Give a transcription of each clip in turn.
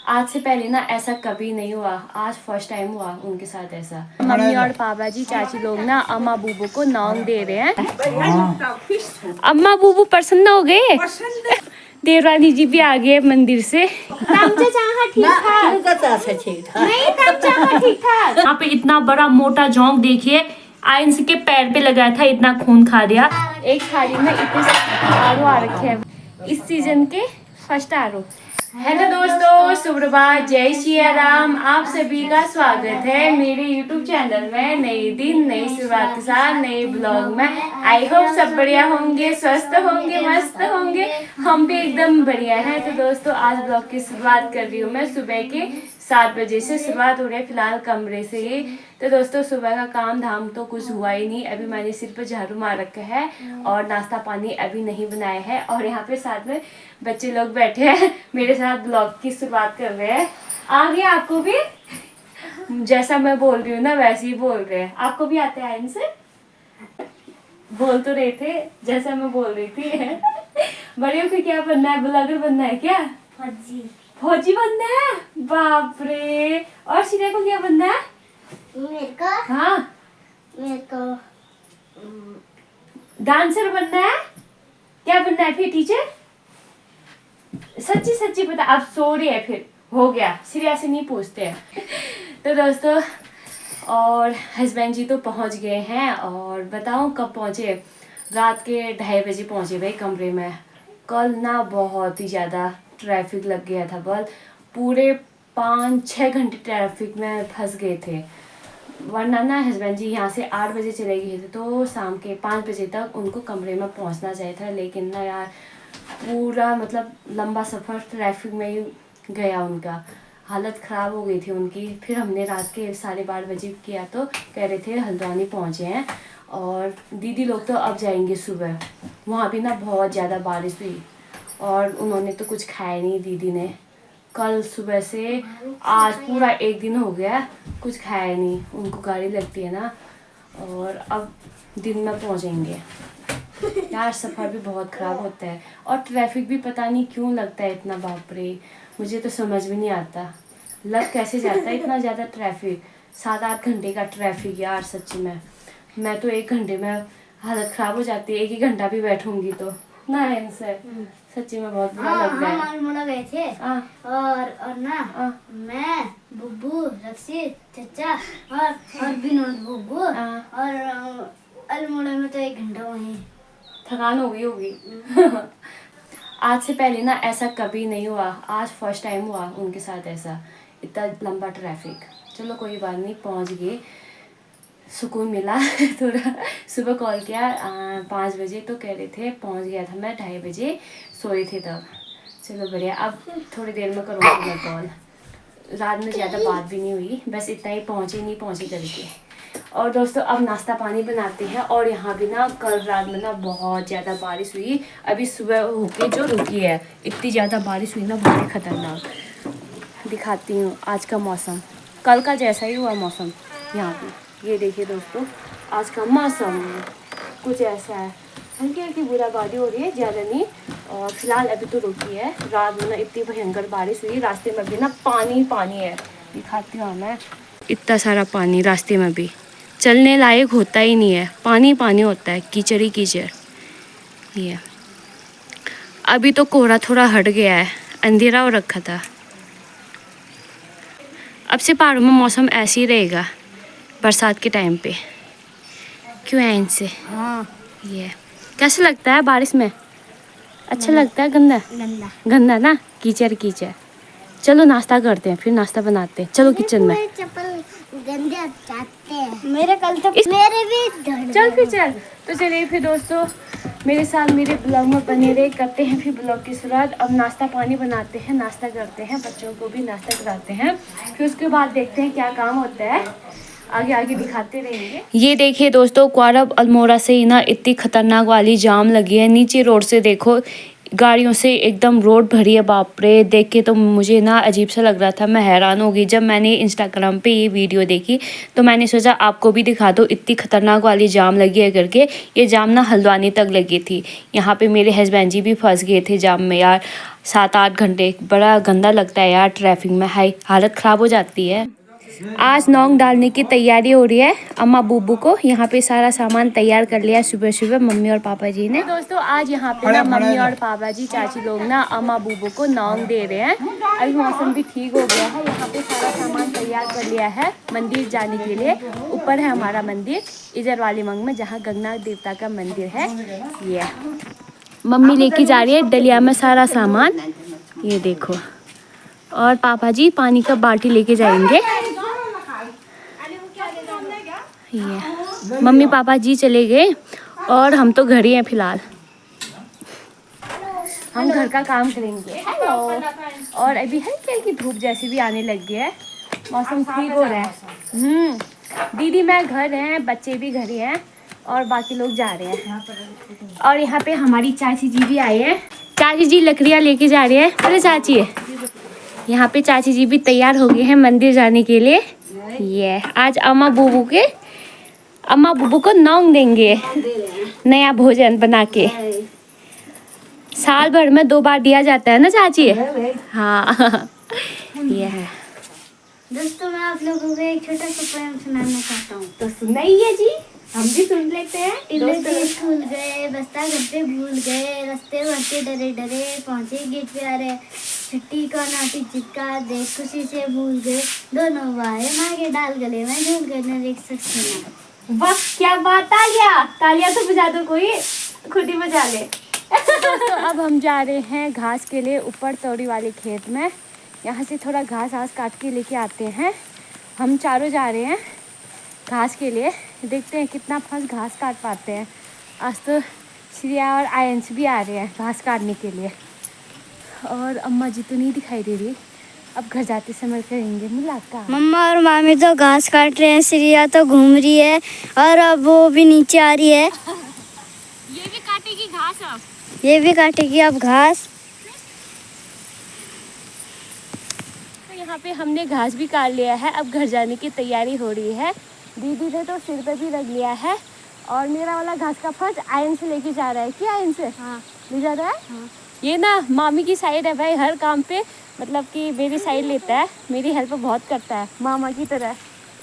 आज से पहले ना ऐसा कभी नहीं हुआ, आज फर्स्ट टाइम हुआ उनके साथ ऐसा। मम्मी और पापा जी चाची लोग ना अम्मा बूबू को नाम दे रहे हैं। अम्मा बूबू प्रसन्न हो गए। देवरानी जी भी आ गए मंदिर से। यहाँ पे इतना बड़ा मोटा जोंक देखिए, आयंस के पैर पे लगाया था, इतना खून खा दिया। एक थाली में इतने आलू आ रखे हैं, इस सीजन के फर्स्ट आलू। हेलो दोस्तों, सुप्रभात, जय सिया राम। आप सभी का स्वागत है मेरे YouTube चैनल में नई दिन नई शुरुआत के साथ नए ब्लॉग में। आई होप सब बढ़िया होंगे, स्वस्थ होंगे, मस्त होंगे। हम भी एकदम बढ़िया हैं। तो दोस्तों आज ब्लॉग की शुरुआत कर रही हूँ मैं सुबह के 7 बजे से। शुरुआत हो रही है फिलहाल कमरे से ही। तो दोस्तों सुबह का काम धाम तो कुछ हुआ ही नहीं। अभी मैंने सिर पर झाड़ू मार रखा है और नाश्ता पानी अभी नहीं बनाया है। और यहाँ पे साथ में बच्चे लोग बैठे हैं मेरे साथ ब्लॉग की शुरुआत कर रहे हैं। आ गया आपको भी? जैसा मैं बोल रही हूँ ना वैसे ही बोल रहे हैं। आपको भी आते हैं इनसे? बोल तो रहे थे जैसा मैं बोल रही थी। बड़े होके क्या बनना है? ब्लॉगर बनना है क्या? फौजी बनना है? बाप रे। और सिरे को क्या बनना है? मेरे को? हाँ मेरे को डांसर बनना है। क्या बनना है फिर? टीचर? सच्ची सच्ची बता। अब सो रही है फिर? हो गया, सिरिया से नहीं पूछते हैं। तो दोस्तों और हस्बैंड जी तो पहुंच गए हैं। और बताऊं कब पहुंचे? रात के 2:30 बजे पहुंचे भाई कमरे में। कल ना बहुत ही ज़्यादा ट्रैफिक लग गया था। बल पूरे 5-6 घंटे ट्रैफिक में फंस गए थे। वरना ना हस्बैंड जी यहाँ से 8 बजे चले गए थे तो शाम के 5 बजे तक उनको कमरे में पहुँचना चाहिए था। लेकिन ना यार पूरा मतलब लंबा सफ़र ट्रैफिक में ही गया उनका। हालत ख़राब हो गई थी उनकी। फिर हमने रात के 12:30 बजे किया तो कह रहे थे हल्द्वानी पहुँचे हैं। और दीदी लोग तो अब जाएंगे सुबह। वहाँ भी ना बहुत ज़्यादा बारिश हुई और उन्होंने तो कुछ खाया नहीं दीदी ने। कल सुबह से आज पूरा एक दिन हो गया कुछ खाया नहीं। उनको गाड़ी लगती है ना। और अब दिन में पहुँचेंगे। यार सफ़र भी बहुत ख़राब होता है और ट्रैफिक भी पता नहीं क्यों लगता है इतना। बाप रे, मुझे तो समझ में नहीं आता लग कैसे जाता है इतना ज़्यादा ट्रैफिक। 7-8 घंटे का ट्रैफिक यार सच्ची में। मैं तो 1 घंटे में हालत ख़राब हो जाती है। 1 ही घंटा भी बैठूंगी तो ना इनसे सच्ची में बहुत बुरा लग रहा है। हम अल्मोड़ा गए थे और ना मैं बुब्बू रक्षित चचा और विनोद बुब्बू और अल्मोड़ा में तो 1 घंटा वहीं थकान हो गई होगी। आज से पहले ना ऐसा कभी नहीं हुआ, आज फर्स्ट टाइम हुआ उनके साथ ऐसा इतना लंबा ट्रैफिक। चलो कोई बात नहीं, पहुंच गए, सुकून मिला। थोड़ा सुबह कॉल किया 5 बजे तो कह रहे थे पहुंच गया था मैं 2:30 बजे, सोए थे तब। चलो बढ़िया, अब थोड़ी देर में करूँगी मैं कॉल। रात में ज़्यादा बात भी नहीं हुई, बस इतना ही पहुँची नहीं पहुँची करके। और दोस्तों अब नाश्ता पानी बनाते हैं। और यहाँ भी ना कल रात में ना बहुत ज़्यादा बारिश हुई। अभी सुबह होके जो रुकी है इतनी ज़्यादा बारिश हुई ना, बहुत ही खतरनाक। दिखाती हूँ आज का मौसम, कल का जैसा ही हुआ मौसम यहाँ पे। ये देखिए दोस्तों आज का मौसम कुछ ऐसा है, हल्की हल्की बूंदाबांदी हो रही है, ज़्यादा नहीं। और फिलहाल अभी तो रुकी है। रात में ना इतनी भयंकर बारिश हुई, रास्ते में भी ना पानी पानी है। दिखाती हूँ मैं, इतना सारा पानी रास्ते में भी, चलने लायक होता ही नहीं है, पानी पानी होता है, कीचड़ ही कीचड़। ये अभी तो कोहरा थोड़ा हट गया है, अंधेरा हो रखा था। अब से पहाड़ों में मौसम ऐसे ही रहेगा बरसात के टाइम पे। क्यों है इनसे? हाँ। ये कैसे लगता है बारिश में? अच्छा लगता है? गंदा गंदा गंदा ना, कीचड़ कीचड़। चलो नाश्ता करते हैं, फिर नाश्ता बनाते हैं। चलो किचन में। चप्पल गंदे जाते हैं मेरे। कल तो मेरे भी चल फिर चल। तो चलिए फिर दोस्तों मेरे साथ मेरे ब्लॉग में बने रहे, करते हैं फिर ब्लॉग की शुरुआत। अब नाश्ता पानी बनाते हैं, नाश्ता करते हैं, बच्चों को भी नाश्ता कराते हैं, फिर उसके बाद देखते हैं क्या काम होता है, आगे आगे दिखाते रहेंगे। ये देखिए दोस्तों क्वारब अल्मोड़ा से ही ना इतनी खतरनाक वाली जाम लगी है। नीचे रोड से देखो गाड़ियों से एकदम रोड भरी है, बाप रे। देख के तो मुझे ना अजीब सा लग रहा था, मैं हैरान हो गई। जब मैंने इंस्टाग्राम पे ये वीडियो देखी तो मैंने सोचा आपको भी दिखा दो, इतनी खतरनाक वाली जाम लगी है करके। ये जाम ना हल्द्वानी तक लगी थी। यहाँ पे मेरे हस्बैंड जी भी फंस गए थे जाम में यार, 7-8 घंटे। बड़ा गंदा लगता है यार ट्रैफिक में, हाई हालत ख़राब हो जाती है। आज नौंग डालने की तैयारी हो रही है अम्मा बुब्बू को। यहाँ पे सारा सामान तैयार कर लिया सुबह सुबह मम्मी और पापा जी ने। दोस्तों आज यहाँ पे ना मम्मी और पापा जी चाची लोग ना अम्मा बुब्बू को नौंग दे रहे हैं। अभी मौसम भी ठीक हो गया है। यहाँ पे सारा सामान तैयार कर लिया है मंदिर जाने के लिए। ऊपर है हमारा मंदिर इधर वाली मंग में, जहाँ गंगनाथ देवता का मंदिर है। ये मम्मी लेके जा रही है डलिया में सारा सामान, ये देखो। और पापा जी पानी का बाल्टी लेके जाएंगे। ये मम्मी पापा जी चले गए और हम तो घर ही हैं फिलहाल। हम घर का काम करेंगे। हेलो। और अभी है क्या कि धूप जैसी भी आने लग गया है, मौसम ठीक हो रहा है। दीदी मैं घर हैं, बच्चे भी घर ही हैं और बाकी लोग जा रहे हैं। और यहाँ पे हमारी चाची जी भी आए हैं। चाची जी लकड़ियाँ लेके जा रही है। अरे चाची यहाँ पे चाची जी भी तैयार हो गए हैं मंदिर जाने के लिए। ये आज अम्मा बुब्बू को नौंग देंगे, नया भोजन बना के। साल भर में 2 बार दिया जाता है ना चाची? हाँ। ये है। दोस्तों मैं आप लोगों को एक छोटा सा पोएम सुनाना चाहता हूँ। तो सुनाइए जी, हम भी सुन लेते हैं। इल्ले स्कूल गए, बस्ता करते भूल गए, रास्ते भरते डरे डरे, पहुंचे गेट पे आ रहे, छुट्टी का नाटी चिपका दे, खुशी से भूल गए, दोनों भाई माँ के डाल गले में झूल कर एक सक्सेना। वाह क्या बात, तालियां तालियां तो बजा दो, कोई खुद ही बजा ले। तो अब हम जा रहे हैं घास के लिए ऊपर तोड़ी वाले खेत में। यहाँ से थोड़ा घास काट के लेके आते हैं। हम चारों जा रहे हैं घास के लिए, देखते हैं कितना फर्स्ट घास काट पाते हैं। आज तो श्रिया और आयंश भी आ रहे हैं घास काटने के लिए। और अम्मा जी तो नहीं दिखाई दे रही, अब घर जाते समय करेंगे मुलाकात। मम्मा और मामी तो घास काट रहे हैं, श्रिया तो घूम रही है और अब वो भी नीचे आ रही है। ये भी काटेगी घास, अब ये भी काटेगी अब घास। तो यहाँ पे हमने घास भी काट लिया है, अब घर जाने की तैयारी हो रही है। दीदी ने तो सिर पे भी रख लिया है और मेरा वाला घास का फर्ज आयन से लेके जा रहा है। क्या आयन से? हाँ ले जा रहा है। हाँ। ये ना मामी की साइड है भाई, हर काम पे मतलब कि मेरी साइड लेता है, मेरी हेल्प बहुत करता है मामा की तरह।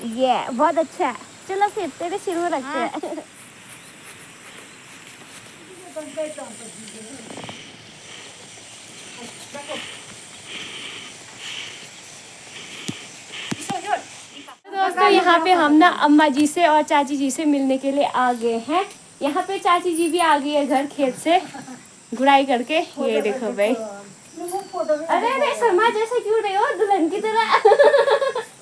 ये बहुत अच्छा है। चलो फिर तेरे सिर में रखते हैं। दोस्तों यहाँ पे हम ना अम्मा जी से और चाची जी से मिलने के लिए आ गए हैं। यहाँ पे चाची जी भी आ गई है घर खेत से गुड़ाई करके। ये देखो भाई, अरे अरे शर्मा जैसे क्यों रहे हो दुल्हन की तरह?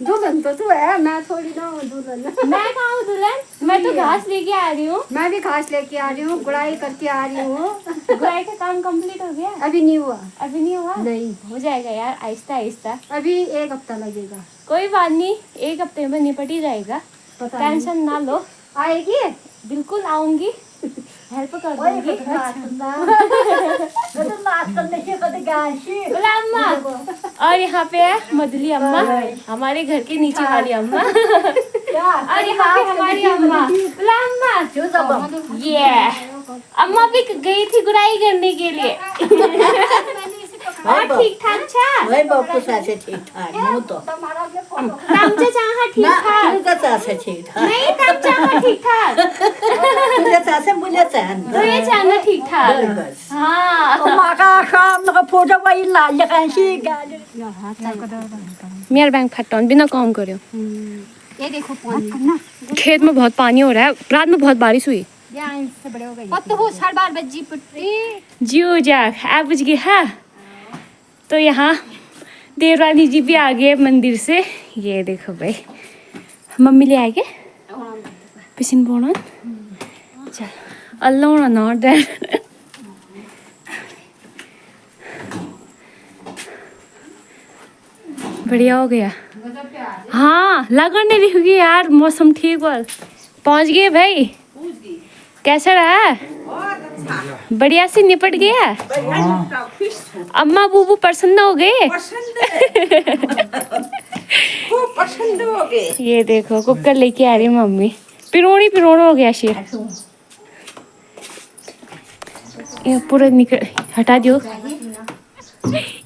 दुल्हन तो तू है, मैं थोड़ी ना हूँ दुल्हन। मैं कहाँ हूँ दुल्हन? मैं तो घास लेके आ रही हूँ। मैं भी घास लेके आ रही हूँ, गुड़ाई करके आ रही हूँ। गुड़ाई का काम कंप्लीट हो गया? अभी नहीं हुआ। अभी नहीं हुआ? नहीं हो जाएगा यार, आहिस्ता आहिस्ता। अभी 1 हफ्ता लगेगा। कोई बात नहीं, 1 हफ्ते में निपट ही जाएगा, टेंशन ना लो। आएगी? बिल्कुल आऊंगी, हेल्प कर दूंगी। बोला अम्मा। और यहाँ पे है मधुली अम्मा, हमारे घर के नीचे वाली अम्मा। और यहाँ पे हमारी अम्मा। बोला अम्मा। ये अम्मा भी गई थी गुड़ाई करने के लिए। और ठीक ठाक छा? भाई बापू सासे ठीक ठाक नो तो तमचा चाहा ठीक ठाक? तुझा सासे ठीक ठाक नहीं तमचा चाहा ठीक ठाक? तुझा सासे बुले चाहन तो ये चाहना ठीक ठाक। बस हाँ माका काम न फोटो बाई ला लकांशी गाले मेरा बैंक फटन बिना काम करो। ये देखो पानी, खेत में बहुत पानी हो रहा है, रात में बहुत बारिश हुई। से बड़े हो गए। पत्तो हो 12:30 बजी पुट्टी। जियो जाग आप बुझ गए। हाँ तो यहाँ देवरानी जी भी आ गए मंदिर से। ये देखो भाई, मम्मी ले आए पिसिन बोना। चल अल्लाह ना डर। बढ़िया हो गया। हाँ लगन नहीं दिखी यार, मौसम ठीक हुआ। पहुँच गए भाई, कैसा रहा? बढ़िया से निपट गया। अम्मा बूबू प्रसन्न हो गए। खूब पसंद हो गए। ये देखो कुकर लेके आ रही मम्मी। पिरोड़ी हो गया शेर। ये पूरा निकल हटा दो।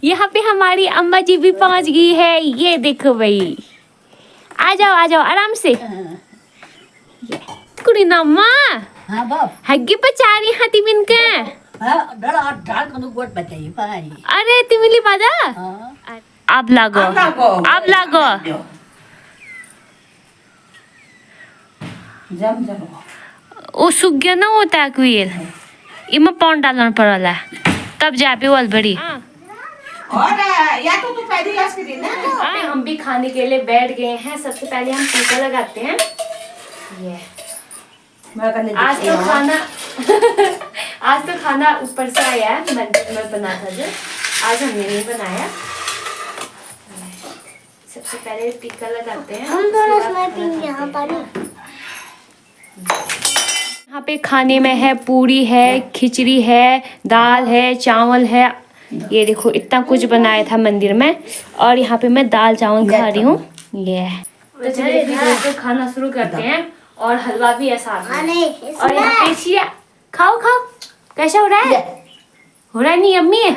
यहाँ पे हमारी अम्मा जी भी पहुंच गई है। ये देखो भाई, आ जाओ आराम से। कुड़ी ना अम्मा हाँ बाप हग्गी पचारी हाथी बिन के। हाँ डरा ढाल को गोट बताइए भाई अरे तिमिली बाजा हाँ आप लागो। जम ओ सुख गया ना होता है कुयल। इमा पाउंड डालना पड़ला तब जापे वाल बड़ी। और या तो तू पहले गैस के दिन ना हम भी खाने के लिए बैठ गए हैं। सबसे पहले हम टीका लगाते हैं। ये आज तो खाना ऊपर से आया है। मंदिर में बना था जो, आज हमने नहीं बनाया। सबसे पहले टीका लगाते हैं। हम दोनों इसमें पीएंगे यहाँ पानी। यहाँ पे खाने में है पूरी है, खिचड़ी है, दाल है, चावल है। ये देखो इतना कुछ बनाया था मंदिर में। और यहाँ पे मैं दाल चावल खा रही हूँ। ये तो चलिए दोस्तों खाना शुरू करते हैं। और हलवा भी है साथ में। और यहाँ पे चिया खाओ कैसा हो रहा है? हो रहा है नहीं अम्मी?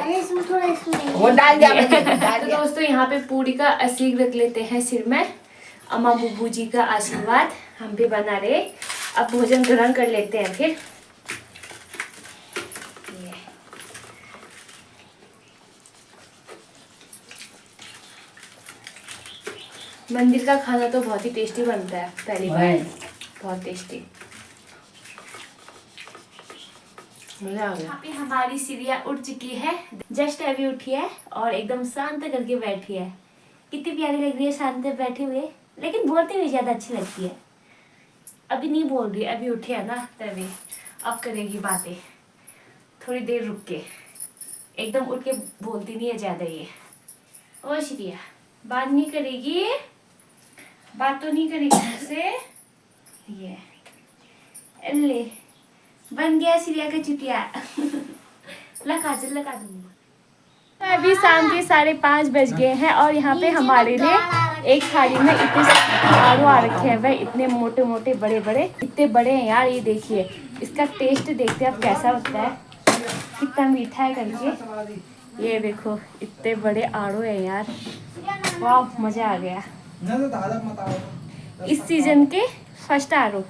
वो डाल दिया तो दोस्तों यहाँ पे पूरी का आशीर्वाद रख लेते हैं सिर में। अम्मा बुब्बू जी का आशीर्वाद हम भी बना रहे। अब भोजन ग्रहण कर लेते हैं फिर। मंदिर का खाना तो बहुत ही टेस्टी बनता है। पहली बार बहुत टेस्टी मजा आ गया। यहाँ पे हमारी सिरिया उठ चुकी है। जस्ट अभी उठी है और एकदम शांत करके बैठी है। कितनी प्यारी लग रही है शांत बैठे हुए, लेकिन बोलते हुए ज्यादा अच्छी लगती है। अभी नहीं बोल रही, अभी उठी है ना तभी। अब करेगी बातें थोड़ी देर रुक के। एकदम उठ के बोलती नहीं है ज्यादा ये। ओ श्रिया बात नहीं करेगी, बात तो नहीं करेगी मुझसे। ये ले बन गया श्रिया का चुटिया। लगा दूंगा। अभी शाम के 5:30 बज गए हैं और यहाँ पे हमारे लिए एक थाली में इतने आलू आ रखे हैं। भाई इतने मोटे मोटे बड़े बड़े इतने बड़े हैं यार। ये देखिए इसका टेस्ट देखते हैं अब कैसा होता है, कितना मीठा है करके। ये देखो इतने बड़े आड़ू है यार। वाह मजा आ गया। इस सीजन के फर्स्ट आड़ू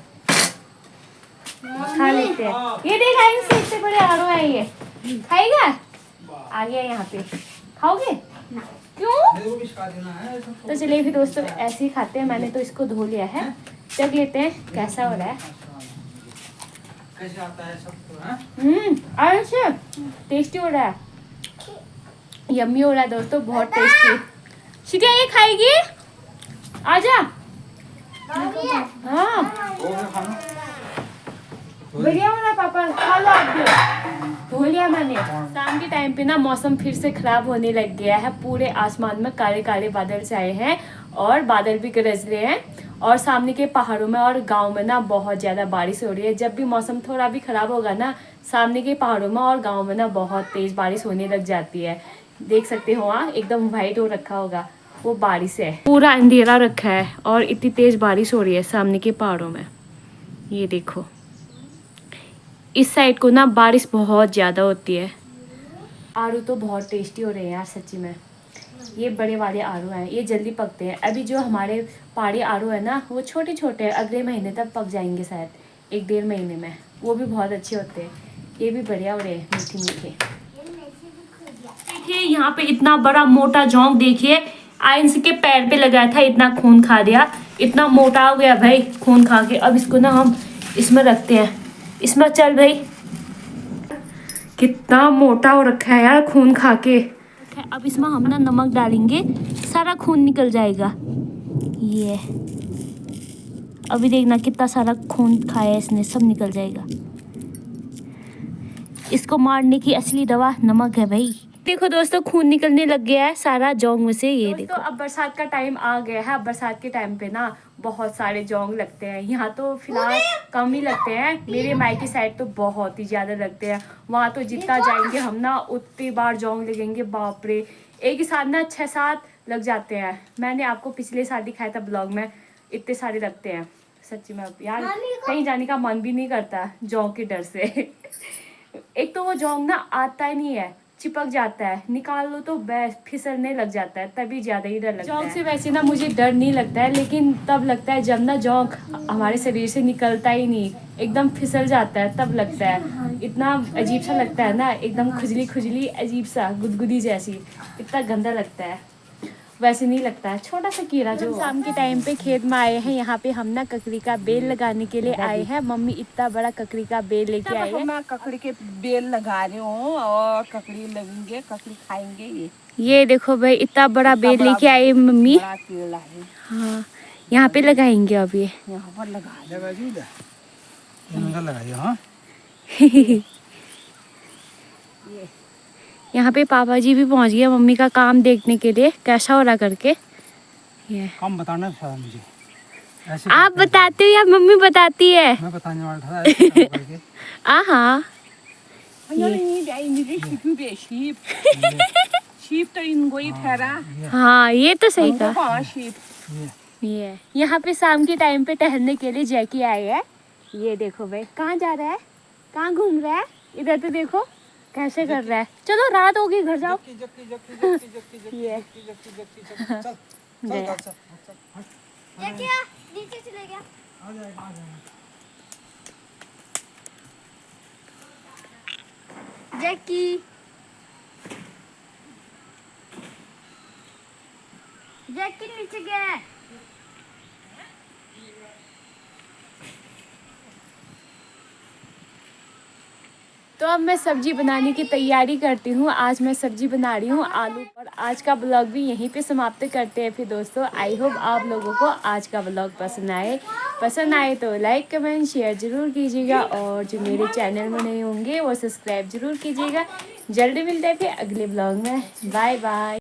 खा लेते हैं। ये देखा इनसे इतने बड़े आड़ू है। ये खाएगा? आ गया यहाँ पे, खाओगे? क्यों? तो चलिए फिर दोस्तों ऐसे ही खाते हैं। मैंने तो इसको धो लिया है। चख लेते हैं कैसा हो रहा है। कैसे आता है सब? आराम से टेस्टी हो रहा है, यम्मी हो रहा है दोस्तों, बहुत टेस्टी। शिका ये खाएगी? आजा। हाँ बढ़िया हो रहा है पापा, खा लो आप भी। धो लिया मैंने। शाम के टाइम पे ना मौसम फिर से खराब होने लग गया है। पूरे आसमान में काले काले बादल छाए हैं और बादल भी गरज रहे हैं। और सामने के पहाड़ों में और गांव में ना बहुत ज़्यादा बारिश हो रही है। जब भी मौसम थोड़ा भी ख़राब होगा ना, सामने के पहाड़ों में और गाँव में ना बहुत तेज़ बारिश होने लग जाती है। देख सकते हो वहाँ एकदम वाइट हो रखा होगा, वो बारिश है। पूरा अंधेरा रखा है और इतनी तेज़ बारिश हो रही है सामने के पहाड़ों में। ये देखो इस साइड को ना बारिश बहुत ज़्यादा होती है। आलू तो बहुत टेस्टी हो रहे हैं यार सच्ची में। ये बड़े वाले आलू हैं, ये जल्दी पकते हैं। अभी जो हमारे पहाड़ी आलू है ना वो छोटे छोटे हैं, अगले महीने तक पक जाएंगे शायद, 1-1.5 महीने में। वो भी बहुत अच्छे होते हैं। ये भी बढ़िया हो रहे हैं, मीठे मीठे। देखिए यहाँ पे इतना बड़ा मोटा जोंक देखिए, आयंस के पैर पे लगाया था, इतना खून खा दिया, इतना मोटा हो गया भाई खून खा के। अब इसको ना हम इसमें रखते हैं, इसमें चल भाई। कितना मोटा हो रखा है यार खून खा के। अब इसमें हम ना नमक डालेंगे, सारा खून निकल जाएगा। ये अभी देखना कितना सारा खून खाया है इसने, सब निकल जाएगा। इसको मारने की असली दवा नमक है भाई। देखो दोस्तों खून निकलने लग गया है सारा जोंग में से। ये देखो अब बरसात का टाइम आ गया है। अब बरसात के टाइम पे ना बहुत सारे जोंग लगते हैं। यहाँ तो फिलहाल कम ही लगते हैं, मेरे मायके साइड तो बहुत ही ज्यादा लगते हैं। वहाँ तो जितना जाएंगे हम ना उतनी बार जोंग लगेंगे, बाप रे। एक ही साथ ना 6-7 लग जाते हैं। मैंने आपको पिछले साल दिखाया था ब्लॉग में, इतने सारे लगते हैं सच्ची में। यार कहीं जाने का मन भी नहीं करता जोंग के डर से। एक तो वो जोंग ना आता ही नहीं है, चिपक जाता है, निकाल लो तो बस फिसलने लग जाता है, तभी ज्यादा ही डर लगता है। जोंग से वैसे ना मुझे डर नहीं लगता है, लेकिन तब लगता है जब ना जोंग हमारे शरीर से निकलता ही नहीं, एकदम फिसल जाता है, तब लगता है। इतना अजीब सा लगता है ना, एकदम खुजली खुजली अजीब सा गुदगुदी जैसी, इतना गंदा लगता है। वैसे नहीं लगता है, छोटा सा कीड़ा जो। शाम के टाइम पे खेत में आए हैं, यहाँ पे हम ना ककड़ी का बेल लगाने के लिए आए हैं। मम्मी इतना बड़ा ककड़ी का बेल लेके आई है। मैं ककड़ी के बेल लगा रही हूँ और ककड़ी लगेंगे, ककड़ी खाएंगे। ये देखो भाई इतना बड़ा बेल लेके आई मम्मी। बड़ा पेड़ है। हाँ यहाँ पे लगाएंगे अब ये। यहाँ पर लगा लगाइए। हाँ यहाँ पे पापा जी भी पहुँच गए मम्मी का काम देखने के लिए, कैसा हो रहा करके। ये कम बताना था मुझे, ऐसे आप बताते हो या मम्मी बताती है? मैं बताने वाला था ऐसे काम करके। हाँ शीप तो इनको ही ठहरा। हाँ ये तो सही कहा। शीप ये यहाँ पे शाम के टाइम पे टहलने के लिए जैकी आए है। ये देखो भाई कहाँ जा रहा है, कहाँ घूम रहा है, इधर तो देखो कैसे कर रहा है। चलो रात होगी घर जाओ। ये ये क्या नीचे चले गया। जैकी जैकी नीचे गया है। तो अब मैं सब्जी बनाने की तैयारी करती हूँ। आज मैं सब्जी बना रही हूँ आलू। और आज का ब्लॉग भी यहीं पे समाप्त करते हैं फिर दोस्तों। आई होप आप लोगों को आज का ब्लॉग पसंद आए तो लाइक कमेंट शेयर जरूर कीजिएगा, और जो मेरे चैनल में नए होंगे वो सब्सक्राइब जरूर कीजिएगा। जल्दी मिलते हैं फिर अगले ब्लॉग में। Bye bye.